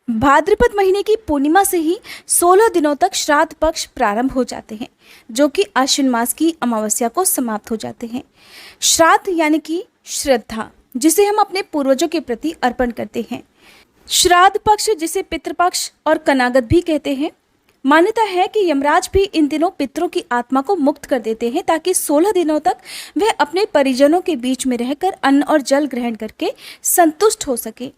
भाद्रपद महीने की पूर्णिमा से ही 16 दिनों तक श्राद्ध पक्ष प्रारंभ हो जाते हैं, जो कि आश्विन मास की अमावस्या को समाप्त हो जाते हैं। श्राद्ध यानी कि श्रद्धा, जिसे हम अपने पूर्वजों के प्रति अर्पण करते हैं। श्राद्ध पक्ष, जिसे पितृपक्ष और कनागत भी कहते हैं, मान्यता है कि यमराज भी इन दिनों पितरों की आत्मा को मुक्त कर देते हैं, ताकि 16 दिनों तक वह अपने परिजनों के बीच में रहकर अन्न और जल ग्रहण करके संतुष्ट हो सके।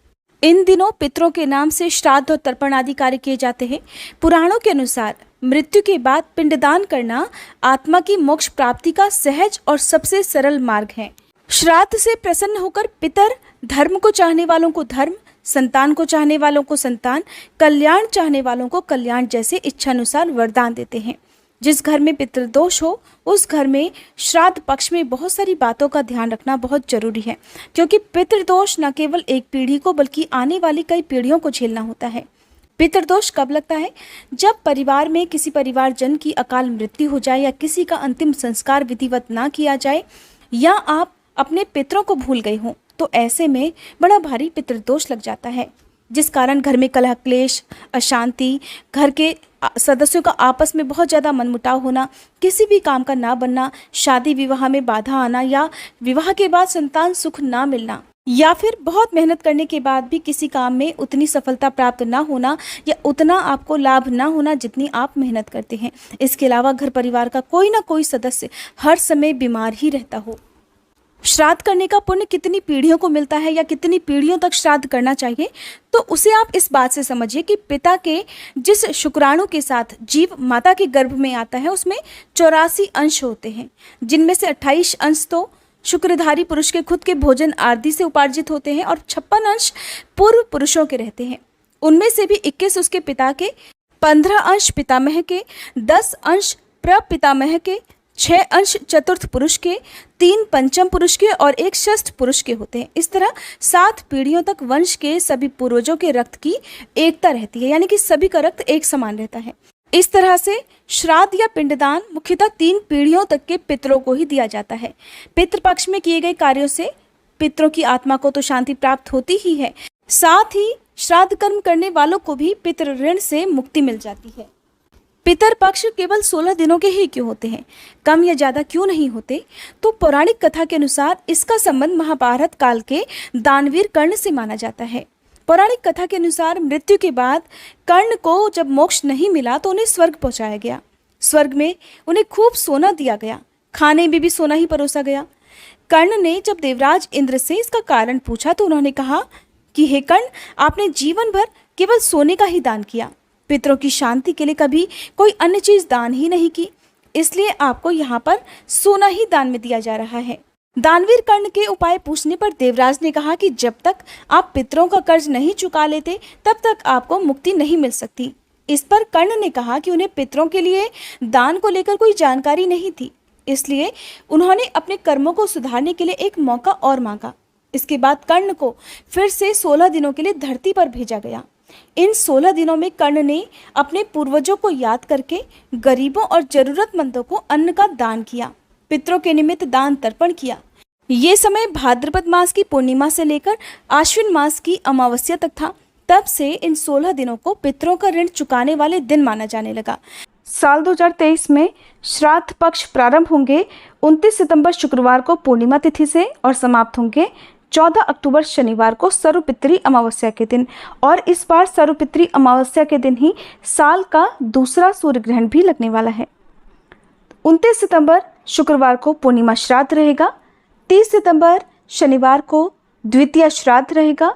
इन दिनों पितरों के नाम से श्राद्ध और तर्पण आदि कार्य किए जाते हैं। पुराणों के अनुसार मृत्यु के बाद पिंडदान करना आत्मा की मोक्ष प्राप्ति का सहज और सबसे सरल मार्ग है। श्राद्ध से प्रसन्न होकर पितर धर्म को चाहने वालों को धर्म, संतान को चाहने वालों को संतान, कल्याण चाहने वालों को कल्याण जैसे इच्छानुसार वरदान देते हैं। जिस घर में पितृदोष हो, उस घर में श्राद्ध पक्ष में बहुत सारी बातों का ध्यान रखना बहुत जरूरी है, क्योंकि पितृदोष न केवल एक पीढ़ी को बल्कि आने वाली कई पीढ़ियों को झेलना होता है। पितृदोष कब लगता है? जब परिवार में किसी परिवारजन की अकाल मृत्यु हो जाए, या किसी का अंतिम संस्कार विधिवत ना किया जाए, या आप अपने पितरों को भूल गए हों, तो ऐसे में बड़ा भारी पितृदोष लग जाता है, जिस कारण घर में कलह क्लेश, अशांति, घर के सदस्यों का आपस में बहुत ज़्यादा मनमुटाव होना, किसी भी काम का ना बनना, शादी विवाह में बाधा आना, या विवाह के बाद संतान सुख ना मिलना, या फिर बहुत मेहनत करने के बाद भी किसी काम में उतनी सफलता प्राप्त ना होना, या उतना आपको लाभ ना होना जितनी आप मेहनत करते हैं। इसके अलावा घर परिवार का कोई ना कोई सदस्य हर समय बीमार ही रहता हो। श्राद्ध करने का पुण्य कितनी पीढ़ियों को मिलता है, या कितनी पीढ़ियों तक श्राद्ध करना चाहिए, तो उसे आप इस बात से समझिए कि पिता के जिस शुक्राणु के साथ जीव माता के गर्भ में आता है, उसमें 84 अंश होते हैं, जिनमें से 28 अंश तो शुक्रधारी पुरुष के खुद के भोजन आदि से उपार्जित होते हैं, और 56 अंश पूर्व पुरुषों के रहते हैं। उनमें से भी 21 उसके पिता के, 15 अंश पितामह के, 10 अंश प्रपितामह के, 6 अंश चतुर्थ पुरुष के, 3 पंचम पुरुष के और 1 षष्ठ पुरुष के होते हैं। इस तरह 7 पीढ़ियों तक वंश के सभी पूर्वजों के रक्त की एकता रहती है, यानी कि सभी का रक्त एक समान रहता है। इस तरह से श्राद्ध या पिंडदान मुख्यतः 3 पीढ़ियों तक के पितरों को ही दिया जाता है। पितृपक्ष में किए गए कार्यों से पितरों की आत्मा को तो शांति प्राप्त होती ही है, साथ ही श्राद्ध कर्म करने वालों को भी पितृ ऋण से मुक्ति मिल जाती है। पितर पक्ष केवल 16 दिनों के ही क्यों होते हैं, कम या ज़्यादा क्यों नहीं होते? तो पौराणिक कथा के अनुसार इसका संबंध महाभारत काल के दानवीर कर्ण से माना जाता है। पौराणिक कथा के अनुसार मृत्यु के बाद कर्ण को जब मोक्ष नहीं मिला तो उन्हें स्वर्ग पहुंचाया गया। स्वर्ग में उन्हें खूब सोना दिया गया, खाने में भी सोना ही परोसा गया। कर्ण ने जब देवराज इंद्र से इसका कारण पूछा तो उन्होंने कहा कि हे कर्ण, आपने जीवन भर केवल सोने का ही दान किया, पितरों की शांति के लिए कभी कोई अन्य चीज दान ही नहीं की, इसलिए आपको यहाँ पर सोना ही दान में दिया जा रहा है। दानवीर कर्ण के उपाय पूछने पर देवराज ने कहा कि जब तक आप पितरों का कर्ज नहीं चुका लेते तब तक आपको मुक्ति नहीं मिल सकती। इस पर कर्ण ने कहा कि उन्हें पितरों के लिए दान को लेकर कोई जानकारी नहीं थी, इसलिए उन्होंने अपने कर्मों को सुधारने के लिए एक मौका और मांगा। इसके बाद कर्ण को फिर से 16 दिनों के लिए धरती पर भेजा गया। इन 16 दिनों में कर्ण ने अपने पूर्वजों को याद करके गरीबों और जरूरतमंदों को अन्न का दान किया, पितरों के निमित्त दान तर्पण किया। ये समय भाद्रपद मास की पूर्णिमा से लेकर आश्विन मास की अमावस्या तक था। तब से इन 16 दिनों को पितरों का ऋण चुकाने वाले दिन माना जाने लगा। साल 2023 में श्राद्ध पक्ष प्रारंभ होंगे 29 सितंबर शुक्रवार को पूर्णिमा तिथि से और समाप्त होंगे 14 अक्टूबर शनिवार को सर्वपितरी अमावस्या के दिन। और इस बार सर्वपितरी अमावस्या के दिन ही साल का दूसरा सूर्य ग्रहण भी लगने वाला है। 29 सितंबर शुक्रवार को पूर्णिमा श्राद्ध रहेगा। 30 सितंबर शनिवार को द्वितीय श्राद्ध रहेगा।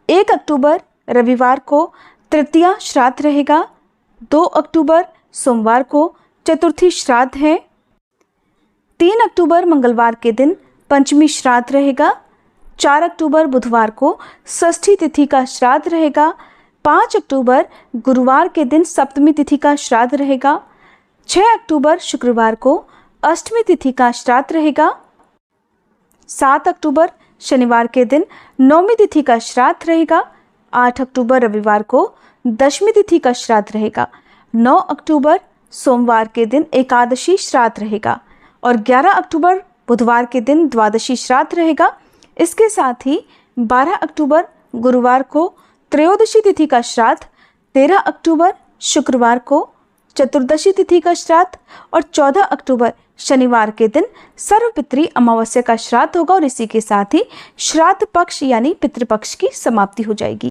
1 अक्टूबर रविवार को तृतीया श्राद्ध रहेगा। 2 अक्टूबर सोमवार को चतुर्थी श्राद्ध है। 3 अक्टूबर मंगलवार के दिन पंचमी श्राद्ध रहेगा। 4 अक्टूबर बुधवार को षष्ठी तिथि का श्राद्ध रहेगा। 5 अक्टूबर गुरुवार के दिन सप्तमी तिथि का श्राद्ध रहेगा। 6 अक्टूबर शुक्रवार को अष्टमी तिथि का श्राद्ध रहेगा। 7 अक्टूबर शनिवार के दिन नौमी तिथि का श्राद्ध रहेगा। 8 अक्टूबर रविवार को दशमी तिथि का श्राद्ध रहेगा। 9 अक्टूबर सोमवार के दिन एकादशी श्राद्ध रहेगा और 11 अक्टूबर बुधवार के दिन द्वादशी श्राद्ध रहेगा। इसके साथ ही 12 अक्टूबर गुरुवार को त्रयोदशी तिथि का श्राद्ध 13 अक्टूबर शुक्रवार को, चतुर्दशी तिथि का श्राद्ध और 14 अक्टूबर शनिवार के दिन सर्वपितृ अमावस्या का श्राद्ध होगा और इसी के साथ ही श्राद्ध पक्ष यानी पितृपक्ष की समाप्ति हो जाएगी।